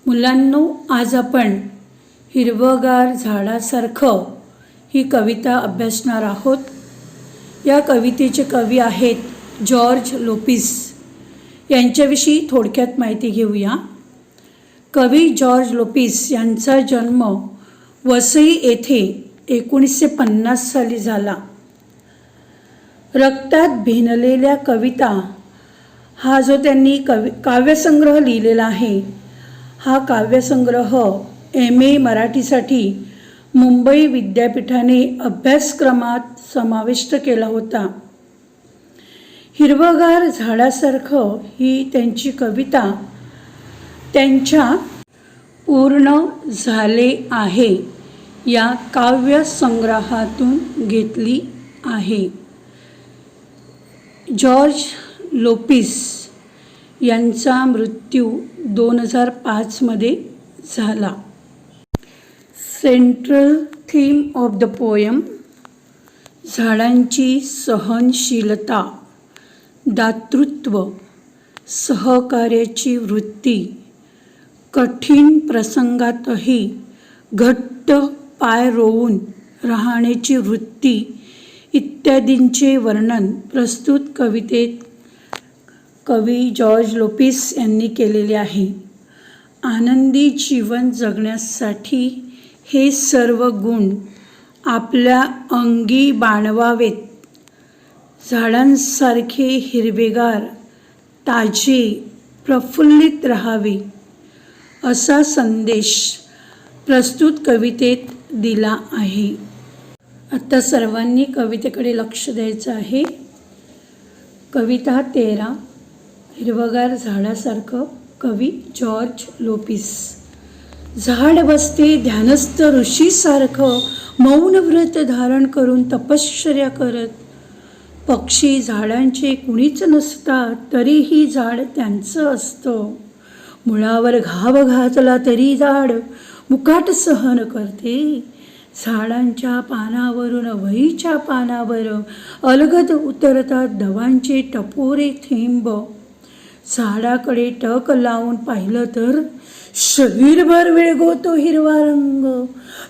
मुलांनो, आज आपण हिरवगार झाडासारखं ही कविता अभ्यासणार आहोत. या कवितेचे कवी आहेत जॉर्ज लोपिस. यांच्याविषयी थोडक्यात माहिती घेऊया. कवी जॉर्ज लोपिस यांचा जन्म वसई येथे 1950 साली झाला. रक्तात भिनलेल्या कविता हा जो त्यांनी काव्यसंग्रह लिहिलेला आहे, हा काव्यसंग्रह MA मराठीसाठी मुंबई विद्यापीठाने अभ्यासक्रमात समाविष्ट केला होता. हिरवगार झाडासारखं ही त्यांची कविता त्यांच्या पूर्ण झाले आहे या काव्यसंग्रहातून घेतली आहे. जॉर्ज लोपिस यांचा मृत्यू 2005 मध्ये झाला. Central theme of the poem: झाडांची सहनशीलता, दातृत्व, सहकार्याची वृत्ती, कठीण प्रसंगातही घट्ट पाय रोवून राहण्याची वृत्ती इत्यादींचे वर्णन प्रस्तुत कवितेत कवी जॉर्ज लोपिस यांनी केलेले आहे. आनंदी जीवन जगण्यासाठी हे सर्व गुण आपल्या अंगी बाणवावेत. झाडांसारखे हिरवेगार, ताजे, प्रफुल्लित राहावे असा संदेश प्रस्तुत कवितेत दिला आहे. आता सर्वांनी कवितेकडे लक्ष द्यायचं आहे. कविता 13, हिरवगार झाडासारखं. कवी जॉर्ज लोपिस. झाड बसते ध्यानस्थ ऋषीसारखं, मौन व्रत धारण करून तपश्चर्या करत. पक्षी झाडांचे कुणीच नसतात, तरीही झाड त्यांचं असतं. मुळावर घाव घातला तरी झाड मुकाट सहन करते. झाडांच्या पानावरून वहीच्या पानावर अलगद उतरतात दवांचे टपोरे थेंब. झाडाकडे टक लावून पाहिलं तर शरीरभर वेळगोतो हिरवा रंग.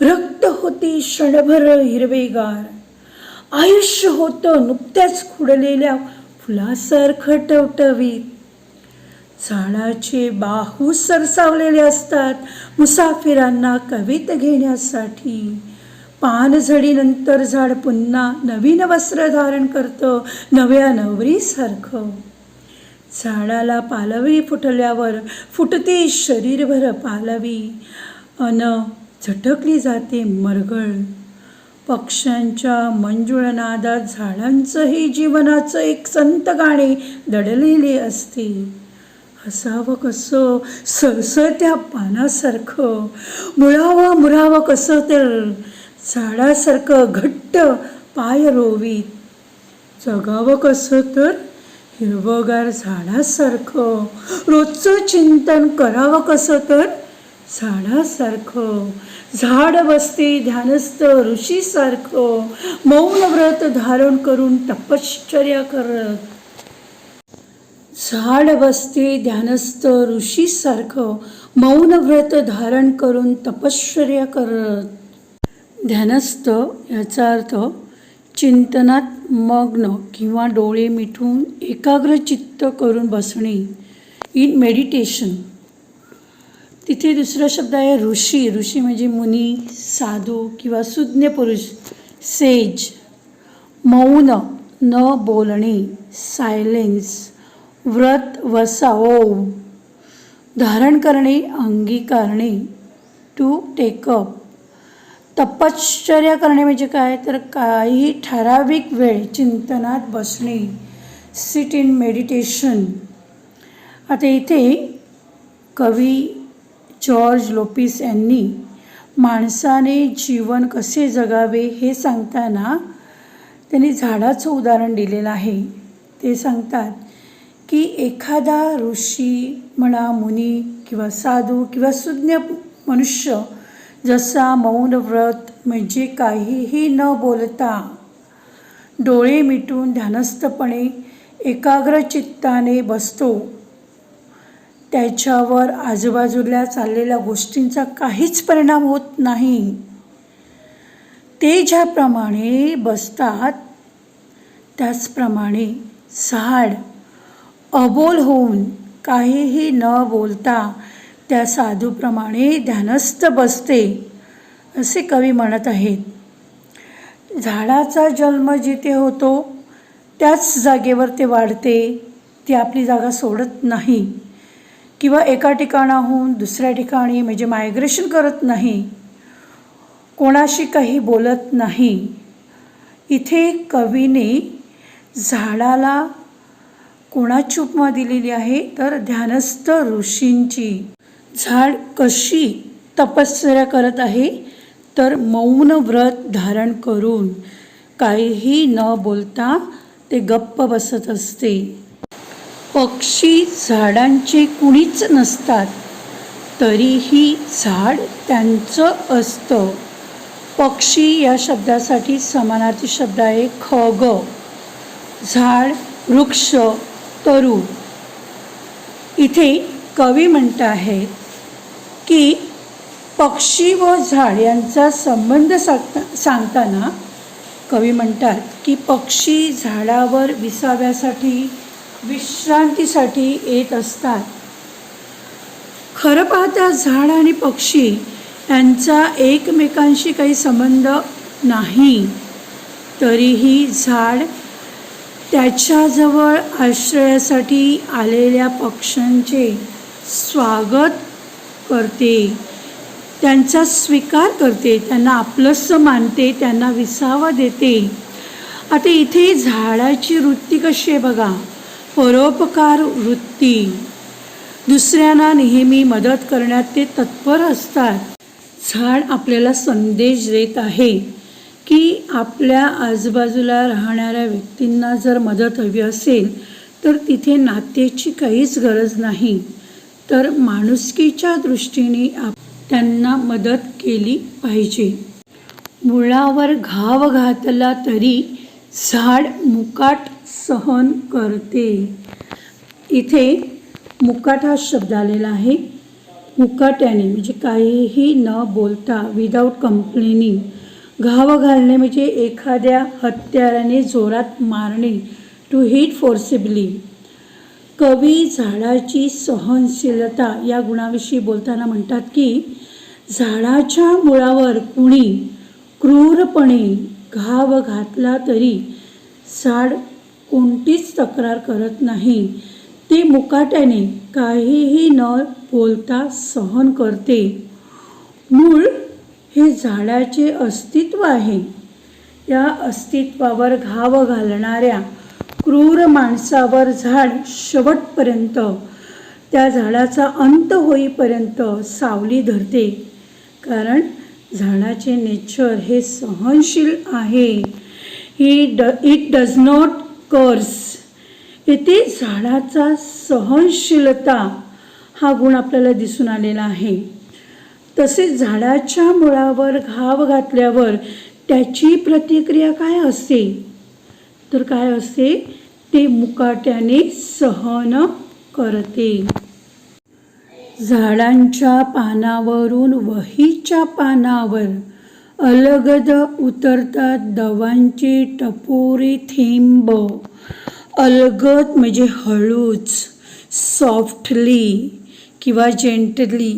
रक्त होते क्षणभर हिरवेगार, आयुष्य होतं नुकत्याच खुडलेल्या फुलासारखं टवटवीत. झाडाचे बाहू सरसावलेले असतात मुसाफिरांना कवीत घेण्यासाठी. पानझडीनंतर झाड पुन्हा नवीन वस्त्र धारण करतं, नव्या नवरीसारखं. झाडाला पालवी फुटल्यावर फुटते शरीरभर पालवी, अन झटकली जाते मरगळ. पक्ष्यांच्या मंजुळ नादात झाडांचंही जीवनाचं एक संत गाणे दडलेले असते. हसावं कसं सळसळत्या पानासारखं, मुळावं मुरावं कसं तर झाडासारखं घट्ट पाय रोवीत. जगावं कसं तर हिरवगार झाडासारखं, रोजचं चिंतन करावं कसं तर झाडासारखं. झाड बसते ध्यानस्थ ऋषीसारखं, मौन व्रत धारण करून तपश्चर्या करत. झाड बसते ध्यानस्थ ऋषीसारखं, मौन व्रत धारण करून तपश्चर्या करत. ध्यानस्थ याचा अर्थ चिंतनात मग्न किंवा डोळे मिटून एकाग्र चित्त करून बसणे, इन मेडिटेशन. तिथे दुसरा शब्द आहे ऋषी. ऋषी म्हणजे मुनी, साधू किंवा सुज्ञ पुरुष, सेज. मौन, न बोलणे, सायलेन्स. व्रत, वसा, ओम. धारण करणे, अंगीकारणे, टू टेकअप. तपश्चर्या करणे म्हणजे काय तर काही ठराविक वेळ चिंतनात बसणे, सिट इन मेडिटेशन. आता इथे कवी जॉर्ज लोपिस यांनी माणसाने जीवन कसे जगावे हे सांगताना त्यांनी झाडाचं उदाहरण दिलेलं आहे. ते सांगतात की एखादा ऋषी म्हणा, मुनी किंवा साधू किंवा सुज्ञ मनुष्य जसा मौन व्रत म्हणजे काहीही न बोलता डोळे मिटून ध्यानस्थपणे एकाग्र चित्ताने बसतो, त्याच्यावर आजूबाजूला चाललेल्या गोष्टींचा काहीच परिणाम होत नाही. ते ज्याप्रमाणे बसतात त्याचप्रमाणे झाड अबोल होऊन काहीही न बोलता त्या साधूप्रमाणे ध्यानस्थ बसते असे कवी म्हणत आहेत. झाडाचा जन्म जिथे होतो त्याच जागेवर ते वाढते. ती आपली जागा सोडत नाही किंवा एका ठिकाणाहून दुसऱ्या ठिकाणी म्हणजे मायग्रेशन करत नाही, कोणाशी काही बोलत नाही. इथे कवीने झाडाला कोणाची उपमा दिलेली आहे तर ध्यानस्थ ऋषींची. झाड कशी तपश्चर्या करत आहे तर मौन व्रत धारण करून काहीही न बोलता ते गप्प बसत असते. पक्षी झाडांचे कुणीच नसतात तरीही झाड त्यांचं असतं. पक्षी या शब्दासाठी समानार्थी शब्द आहे खग. झाड, वृक्ष, तरू. इथे कवी म्हणत आहेत की पक्षी व झाड यांचा संबंध सांगताना कवी म्हणतात की पक्षी झाडावर विसाव्यासाठी, विश्रांतीसाठी येत असतात. खरं पाहता झाड आणि पक्षी यांचा एकमेकांशी काही संबंध नाही, तरीही झाड त्याच्याजवळ आश्रयासाठी आलेल्या पक्ष्यांचे स्वागत करते, त्यांचा स्वीकार करते, त्यांना आपलंसं मानते, त्यांना विसावा देते. आता इथे झाडाची वृत्ती कशी आहे बघा, परोपकार वृत्ती. दुसऱ्यांना नेहमी मदत करण्यात ते तत्पर असतात. झाड आपल्याला संदेश देत आहे की आपल्या आजूबाजूला राहणाऱ्या व्यक्तींना जर मदत हवी असेल तर तिथे नात्याची काहीच गरज नाही, तर माणुसकीच्या दृष्टीने त्यांना मदत केली पाहिजे. मुळावर घाव घातला तरी झाड मुकाट सहन करते. इथे मुकाट हा शब्द आलेला आहे. मुकाट्याने म्हणजे काहीही न बोलता, विदाऊट कंप्लेनिंग. घाव घालणे म्हणजे एखाद्या हत्याराने जोरात मारणे, टू हिट फोर्सिबली. कवी झाडाची सहनशीलता या गुणाविषयी बोलताना म्हणतात की झाडाच्या मुळावर कुणी क्रूरपणे घाव घातला तरी झाड कोणतीच तक्रार करत नाही. ते मुकाट्याने काहीही न बोलता सहन करते. मूळ हे झाडाचे अस्तित्व आहे. या अस्तित्वावर घाव घालणाऱ्या क्रूर माणसावर झाड शेवटपर्यंत, त्या झाडाचा अंत होईपर्यंत सावली धरते, कारण झाडाचे नेचर हे सहनशील आहे. इट डज नॉट कर्स. येथे झाडाचा सहनशीलता हा गुण आपल्याला दिसून आलेला आहे. तसेच झाडाच्या मुळावर घाव घातल्यावर त्याची प्रतिक्रिया काय असते तर काय असते, ते मुकाट्याने सहन करते. झाडांच्या पानावरून वहीच्या पानावर अलगद उतरतात दवांचे टपोरे थेंब. अलगद म्हणजे हळूच, सॉफ्टली किंवा जेंटली.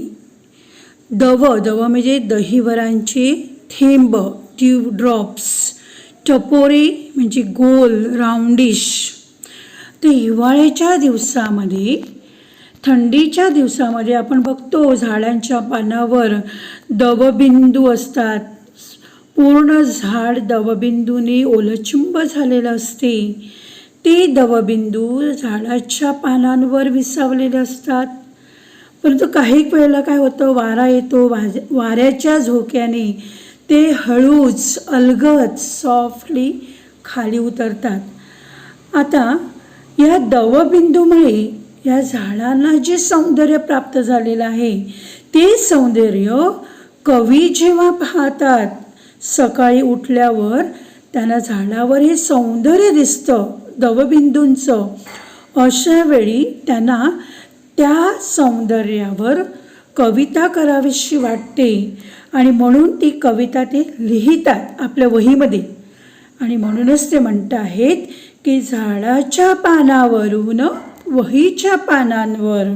दव म्हणजे दहीवरांचे थेंब, ट्यूब ड्रॉप्स. टपोरे म्हणजे गोल, राऊंडिश. तर हिवाळ्याच्या दिवसामध्ये, थंडीच्या दिवसामध्ये आपण बघतो झाडांच्या पानावर दवबिंदू असतात. पूर्ण झाड दवबिंदूने ओलचिंब झालेलं असते. ते दवबिंदू झाडाच्या पानांवर विसावलेले असतात. परंतु काही वेळेला काय होतं, वारा येतो, वाऱ्याच्या झोक्याने ते हळूच, अलगद, सॉफ्टली खाली उतरतात. आता या दवबिंदूमुळे या झाडांना जे सौंदर्य प्राप्त झालेलं आहे ते सौंदर्य कवी जेव्हा पाहतात सकाळी उठल्यावर, त्यांना झाडावर हे सौंदर्य दिसतं दवबिंदूंचं. अशा वेळी त्यांना त्या सौंदर्यावर कविता करावीशी वाटते आणि म्हणून ती कविता ते लिहितात आपल्या वहीमध्ये. आणि म्हणूनच ते म्हणत आहेत की झाडाच्या पानावरून वहीच्या पानांवर.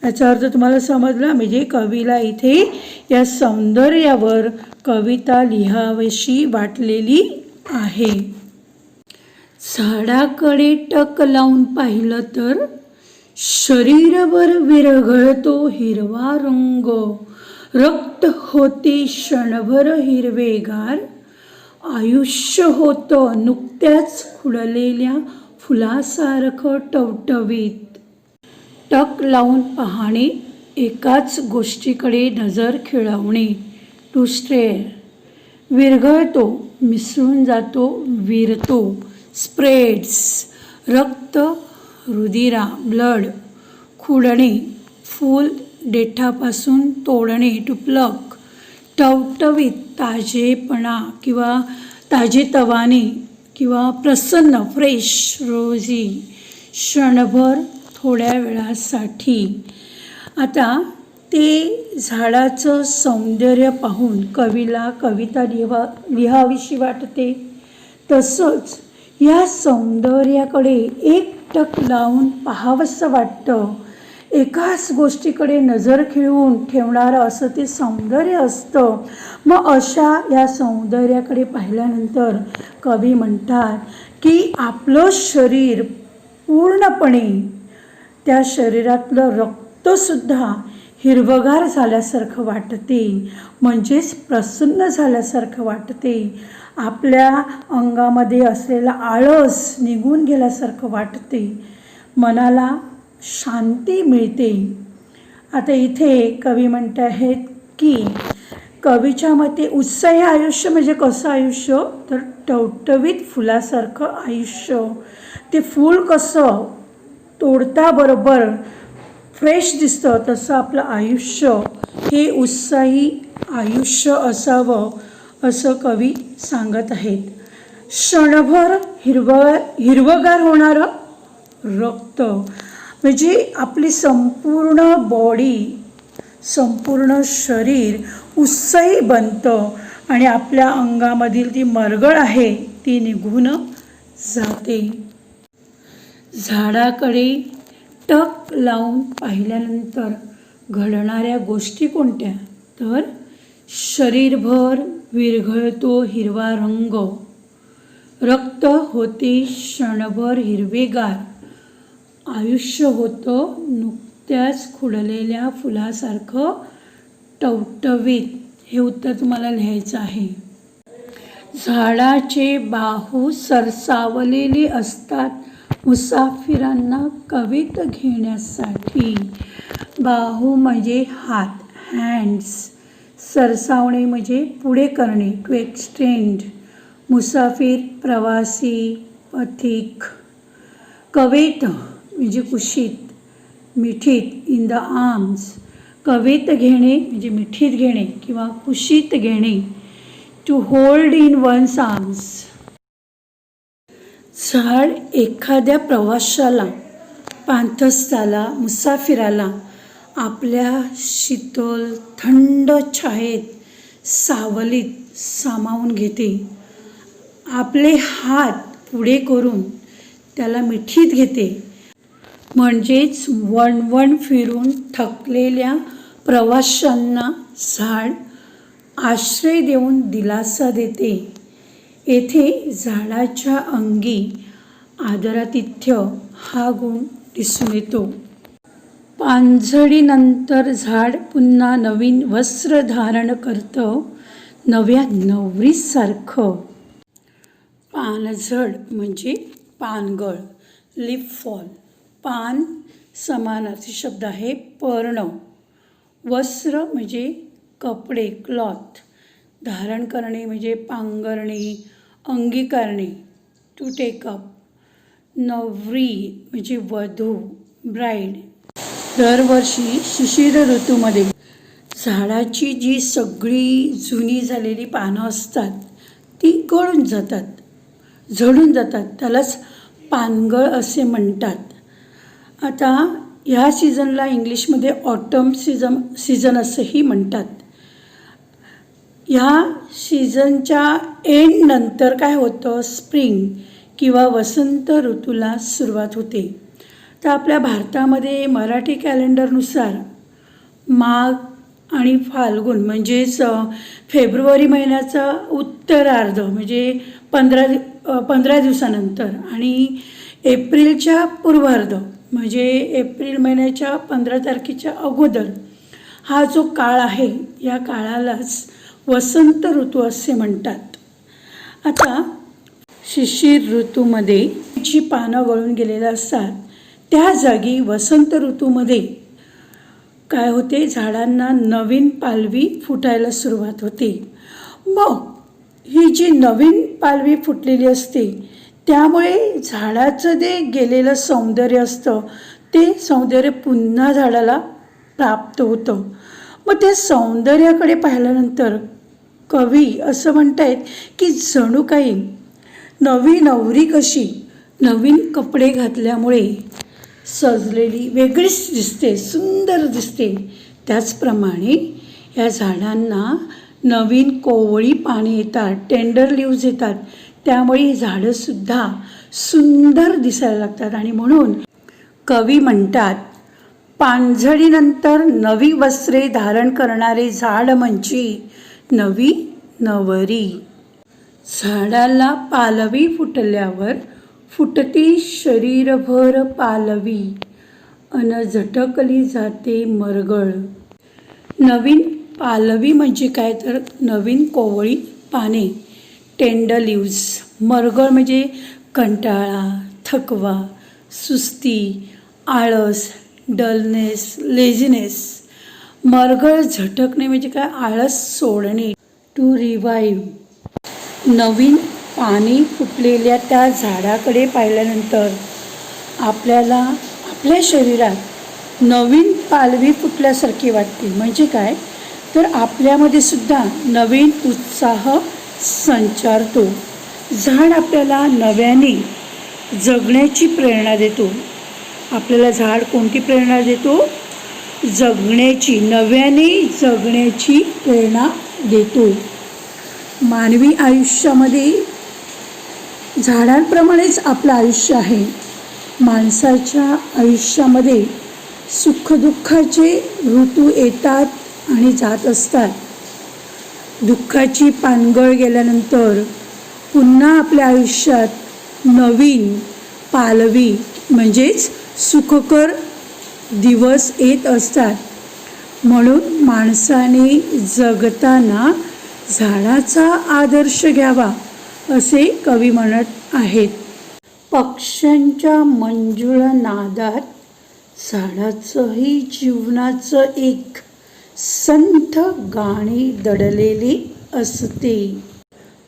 याचा अर्थ तुम्हाला समजला. म्हणजे कवीला इथे या सौंदर्यावर कविता लिहावीशी वाटलेली आहे. झाडाकडे टक लावून पाहिलं तर शरीरभर विरघळतो हिरवा रंग, रक्त होते क्षणभर हिरवेगार, आयुष्य होतं नुकत्याच खुडलेल्या फुलासारखं टवटवीत. टक लावून पाहणे, एकाच गोष्टीकडे नजर खिळवणे, टू स्टेअर. विरघळतो, मिसळून जातो, विरतो, स्प्रेड्स. रक्त, रुधिरा, ब्लड. खुडणे, फूल देठापासून तोडणे, टू प्लक. टवटवीत, ताजेपणा किंवा ताजेतवाने किंवा प्रसन्न, फ्रेश, रोजी. क्षणभर, थोड्या वेळासाठी. आता ते झाडाचं सौंदर्य पाहून कवीला कविता लिहावीशी वाटते. तसंच या सौंदर्याकडे एकटक लावून पाहावंसं वाटतं. एकाच गोष्टीकडे नजर खिळवून ठेवणारं असं ते सौंदर्य असतं. मग अशा या सौंदर्याकडे पाहिल्यानंतर कवी म्हणतात की आपलं शरीर पूर्णपणे, त्या शरीरातलं रक्तसुद्धा हिरवगार झाल्यासारखं वाटते, म्हणजेच प्रसन्न झाल्यासारखं वाटते. आपल्या अंगामध्ये असलेला आळस निघून गेल्यासारखं वाटते, मनाला शांती मिळते. आता इथे कवी म्हणत आहेत की कवीच्या मते उत्साही आयुष्य म्हणजे कसं आयुष्य, तर टवटवीत फुलासारखं आयुष्य. ते फूल कसं तोडता बरोबर फ्रेश दिसतं, तसं आपलं आयुष्य हे उत्साही आयुष्य असावं असं कवी सांगत आहेत. क्षणभर हिरवगार होणारं रक्त, म्हणजे आपली संपूर्ण बॉडी, संपूर्ण शरीर उत्साही बनतं आणि आपल्या अंगामधील ती मरगळ आहे ती निघून जाते. झाडाकडे टक लावून पाहिल्यानंतर घडणाऱ्या गोष्टी कोणत्या, तर शरीरभर विरघळतो हिरवा रंग, रक्त होते क्षणभर हिरवेगार, आयुष्य होतं नुकत्याच खुडलेल्या फुलासारखं टवटवीत. हे उत्तर तुम्हाला लिहायचं आहे. झाडाचे बाहू सरसावलेले असतात मुसाफिरांना कवीत घेण्यासाठी. बाहू म्हणजे हात, हँड्स. सरसावणे म्हणजे पुढे करणे, टू एक्सटेंड. मुसाफिर, प्रवासी, पथिक. कवेत म्हणजे कुशीत, मिठीत, इन द आर्म्स. कवेत घेणे म्हणजे मिठीत घेणे किंवा कुशीत घेणे, to hold in one's arms. झाड एखाद्या प्रवाशाला, पांथस्ताला, मुसाफिराला आपल्या शीतल थंड छायेत सावलीत सामावून घेते. आपले हात पुढे करून त्याला मिठीत घेते, म्हणजेच वणवण फिरून थकलेल्या प्रवाशांना झाड आश्रय देऊन दिलासा देते. येथे झाडाच्या अंगी आदरातिथ्य हा गुण दिसून येतो. पानझडीनंतर झाड पुन्हा नवीन वस्त्र धारण करतं, नव्या नवरीसारखं. पानझड म्हणजे पानगळ, लीफ फॉल. पान समानार्थी शब्द आहे पर्ण. वस्त्र म्हणजे कपडे, क्लॉथ. धारण करणे म्हणजे पांघरणे, अंगीकारणे, टू टेक अप. नवरी म्हणजे वधू, ब्राईड. दरवर्षी शिशिर ऋतूमध्ये झाडाची जी सगळी जुनी झालेली पानं असतात ती गळून जातात, झडून जातात. त्यालाच पानगळ असे म्हणतात. आता ह्या सीझनला इंग्लिशमध्ये ऑटम सीझन असंही म्हणतात. ह्या सीझनच्या एंड नंतर काय होतं, स्प्रिंग किंवा वसंत ऋतूला सुरुवात होते. तर आपल्या भारतामध्ये मराठी कॅलेंडरनुसार माघ आणि फाल्गुन म्हणजेच फेब्रुवारी महिन्याचा उत्तरार्ध म्हणजे 15 दिवसानंतर आणि एप्रिलच्या पूर्वार्ध म्हणजे एप्रिल महिन्याच्या 15 तारखेच्या अगोदर हा जो काळ आहे या काळालाच वसंत ऋतू असे म्हणतात. आता शिशिर ऋतूमध्ये जी पानं गळून गेलेली असतात त्या जागी वसंत ऋतूमध्ये काय होते, झाडांना नवीन पालवी फुटायला सुरुवात होते. मग ही जी नवीन पालवी फुटलेली असते त्यामुळे झाडाचं जे गेलेलं सौंदर्य असतं ते सौंदर्य पुन्हा झाडाला प्राप्त होतं. मग त्या सौंदर्याकडे पाहिल्यानंतर कवी असं म्हणतायत की जणू काही नवी नवरी कशी नवीन कपडे घातल्यामुळे सजलेली वेगळीच दिसते, सुंदर दिसते, त्याचप्रमाणे या झाडांना नवीन कोवळी पाने येतात, टेंडर लीव्ज येतात, त्यामुळे ही झाडंसुद्धा सुंदर दिसायला लागतात. आणि म्हणून कवी म्हणतात, पानझडीनंतर नवी वस्त्रे धारण करणारे झाड म्हणजे नवी नवरी. झाडाला पालवी फुटल्यावर फुटती शरीरभर पालवी अन झटकली जाते मरगळ. नवीन पालवी म्हणजे काय तर नवीन कोवळी पाने, टेंडर लीव्ज. मरगळ म्हणजे कंटाळा, थकवा, सुस्ती, आळस, डलनेस, लेझिनेस. मरगळ झटकणे म्हणजे काय, आळस सोडणे, टू रिवाईव्ह. नवीन पाने फुटलेल्या त्या झाडाकडे पाहिल्यानंतर आपल्याला आपल्या शरीरात नवीन पालवी फुटल्यासारखी वाटते. म्हणजे काय तर आपल्यामध्ये सुद्धा नवीन उत्साह संचारतो. झाड आपल्याला नव्याने जगण्याची प्रेरणा देतो. आपल्याला झाड कोणती प्रेरणा देतो, जगण्याची, नव्याने जगण्याची प्रेरणा देतो. मानवी आयुष्यामध्ये झाडांप्रमाणेच आपलं आयुष्य आहे. माणसाच्या आयुष्यामध्ये सुखदुःखाचे ऋतू येतात आणि जात असतात. दुःखाची पानगळ गेल्यानंतर पुन्हा आपल्या आयुष्यात नवीन पालवी म्हणजेच सुखकर दिवस येत असतात. म्हणून माणसाने जगताना झाडाचा आदर्श घ्यावा असे कवी म्हणत आहेत. पक्ष्यांच्या मंजुळ नादात झाडाचंही जीवनाचं एक संथ गाणी दडलेली असते.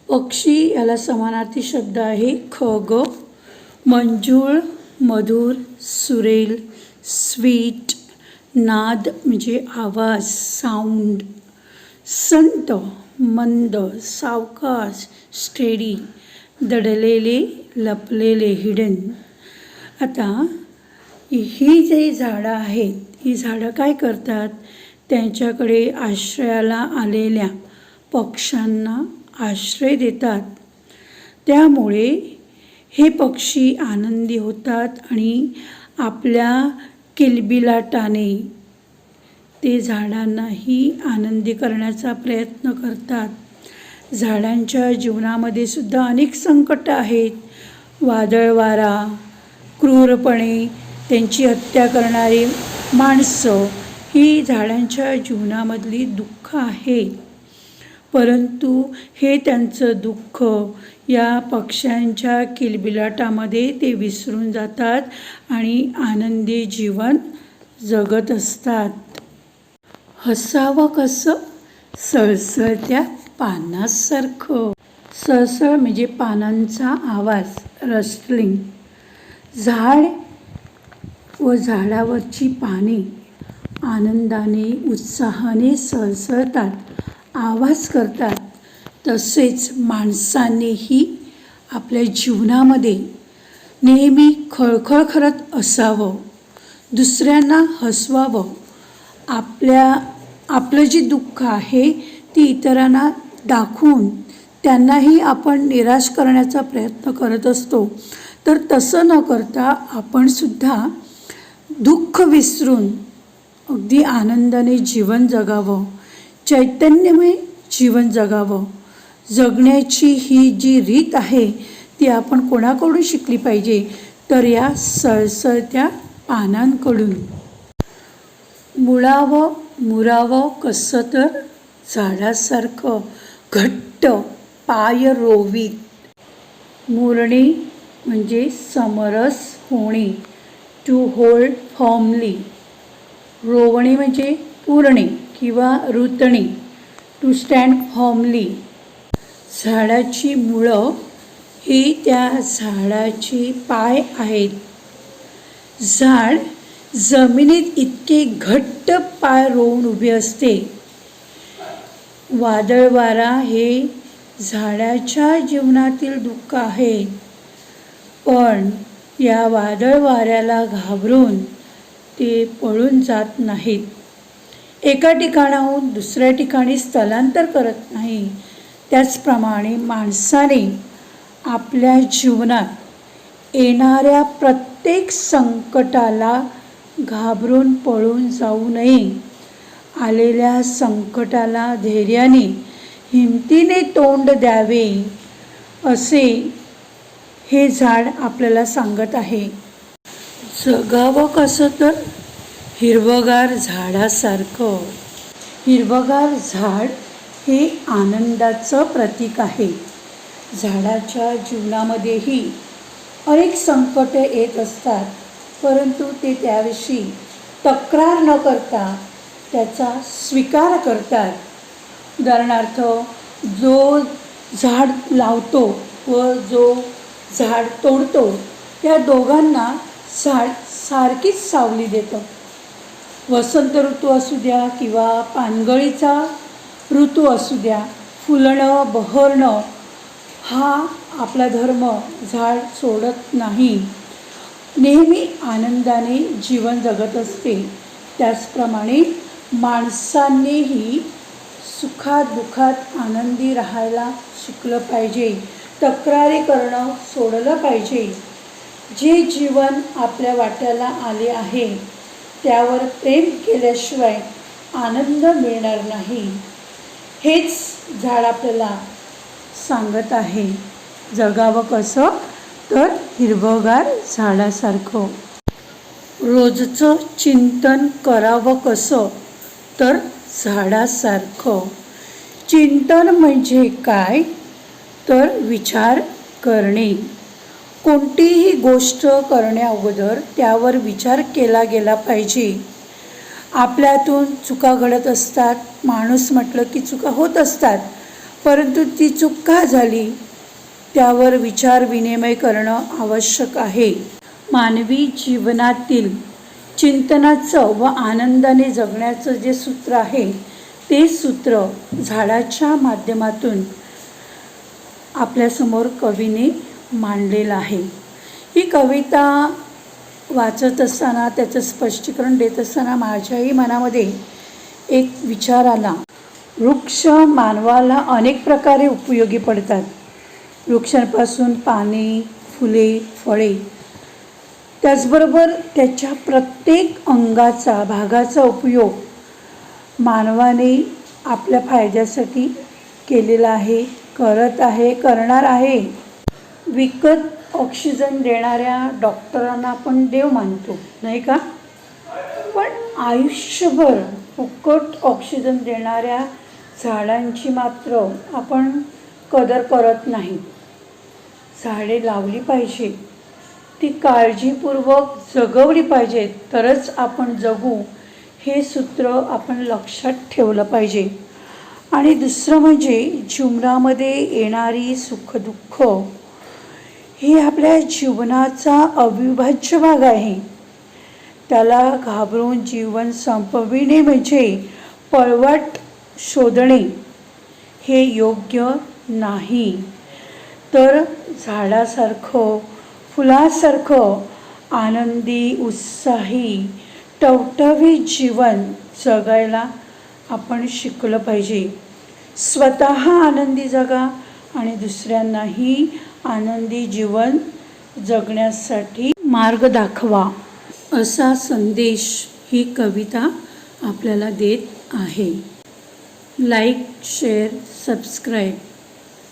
पक्षी याला समानार्थी शब्द आहे खग. मंजुळ मधुर, सुरेल, स्वीट. नाद म्हणजे आवाज, साऊंड. संत मंद, सावकाश, स्टेडी. दडलेले, लपलेले, हिडन. आता ही जी झाडं आहेत ही झाडं काय करतात, त्यांच्याकडे आश्रयाला आलेल्या पक्ष्यांना आश्रय देतात. त्यामुळे हे पक्षी आनंदी होतात आणि आपल्या किलबिलाटाने ते झाडांनाही आनंदी करण्याचा प्रयत्न करतात. झाडांच्या जीवनामध्ये सुद्धा अनेक संकट आहेत. वादळ वारा, क्रूरपणे त्यांची हत्या करणारी माणसं ही झाडांच्या जीवनामधली दुःख आहे. परंतु हे त्यांचं दुःख या पक्ष्यांच्या किलबिलाटामध्ये ते विसरून जातात आणि आनंदी जीवन जगत असतात. हसावं कसं, सळसळत्या पानासारखं. सळसळ म्हणजे पानांचा आवाज, रस्टलिंग. झाड व झाडावरची पाने आनंदाने, उत्साहाने सळसळतात, आवाज करतात. तसेच माणसानेही आपल्या जीवनामध्ये नेहमी खळखळ करत असावं. दुसऱ्यांना हसवावं, आपलं जे दुःख आहे ते इतरांना दाखवून त्यांनाही आपण निराश करण्याचा प्रयत्न करत असतो. तर तसं न करता आपण सुद्धा दुःख विसरून अगदी आनंदाने जीवन जगावं, चैतन्यमय जीवन जगावं. जगण्याची ही जी रीत आहे ती आपण कोणाकडून शिकली पाहिजे, तर या सळसळत्या पानांकडून. मुळावं मुरावं कसं तर झाडासारखं घट्ट पाय रोवीत. मुरणे म्हणजे समरस होणे, टू होल्ड फर्मली. रोवणे म्हणजे पुरणे किंवा रुतणे, टू स्टँड फर्मली. झाडाची मुळं ही त्या झाडाचे पाय आहेत. झाड जमिनीत इतके घट्ट पाय रोवून उभे असते. वादळ वारा हे झाडाच्या जीवनातील दुःख आहे, पण या वादळ वाऱ्याला घाबरून ते पळून जात नाहीत. एका ठिकाणाहून दुसऱ्या ठिकाणी स्थलांतर करत नाही. त्याचप्रमाणे माणसाने आपल्या जीवनात येणाऱ्या प्रत्येक संकटाला घाबरून पळून जाऊ नये. आलेल्या संकटाला धैर्याने हिमतीने तोंड द्यावे, असे हे झाड आपल्याला सांगत आहे. जगावं कसं तर हिरवगार झाडासारखं. हिरवगार झाड हे आनंदाचं प्रतीक आहे. झाडाच्या जीवनामध्येही अनेक संकटे येत असतात, परंतु ते त्याविषयी तक्रार न करता त्याचा स्वीकार करतात. उदाहरणार्थ, जो झाड लावतो व जो झाड तोडतो, त्या दोघांना झाड सारखीच सावली देतं. वसंत ऋतू असू द्या किंवा पानगळीचा ऋतू असू द्या, फुलणं बहरणं हा आपला धर्म झाड सोडत नाही. नेहमी आनंदाने जीवन जगत असते. त्याचप्रमाणे माणसांनीही सुखादुःखात आनंदी राहायला शिकलं पाहिजे. तक्रारी करणं सोडलं पाहिजे. जे जीवन आपल्या वाट्याला आले आहे त्यावर प्रेम केल्याशिवाय आनंद मिळणार नाही. हेच झाड आपल्याला सांगत आहे. जगावं कसं तर हिरवगार झाडासारखं. रोजचं चिंतन करावं कसं तर झाडासारखं. चिंतन म्हणजे काय तर विचार करणे. कोणतीही गोष्ट करण्याअगोदर त्यावर विचार केला गेला पाहिजे. आपल्यातून चुका घडत असतात. माणूस म्हटलं की चुका होत असतात, परंतु ती चूक का झाली त्यावर विचार विनिमय करणं आवश्यक आहे. मानवी जीवनातील चिंतनाचं व आनंदाने जगण्याचं जे सूत्र आहे ते सूत्र झाडाच्या माध्यमातून आपल्यासमोर कवीने मांडलेलं आहे. ही कविता वाचत असताना, त्याचं स्पष्टीकरण देत असताना माझ्याही मनामध्ये एक विचार आला. वृक्ष मानवाला अनेक प्रकारे उपयोगी पडतात. वृक्षांपासून पाने, फुले, फळे, त्याचबरोबर त्याच्या प्रत्येक अंगाचा भागाचा उपयोग मानवाने आपल्या फायद्यासाठी केलेला आहे, करत आहे, करणार आहे. विकत ऑक्सिजन देणाऱ्या डॉक्टरांना आपण देव मानतो, नाही का? पण आयुष्यभर फुकट ऑक्सिजन देणाऱ्या झाडांची मात्र आपण कदर करत नाही. झाडे लावली पाहिजे, ती काळजीपूर्वक जगवली पाहिजेत, तरच आपण जगू, हे सूत्र आपण लक्षात ठेवलं पाहिजे. आणि दुसरं म्हणजे जीवनामध्ये येणारी सुखदुःख ही आपल्या जीवनाचा अविभाज्य भाग आहे. त्याला घाबरून जीवन संपविणे म्हणजे पळवाट शोधणे हे योग्य नाही. तर झाडासारखं, फुलासारखं आनंदी, उत्साही, टवटवीत जीवन जगायला आपण शिकलं पाहिजे. स्वतः आनंदी जगा आणि दुसऱ्यांनाही आनंदी जीवन जगण्यासाठी मार्ग दाखवा, असा संदेश ही कविता आपल्याला देत आहे. Like, share, subscribe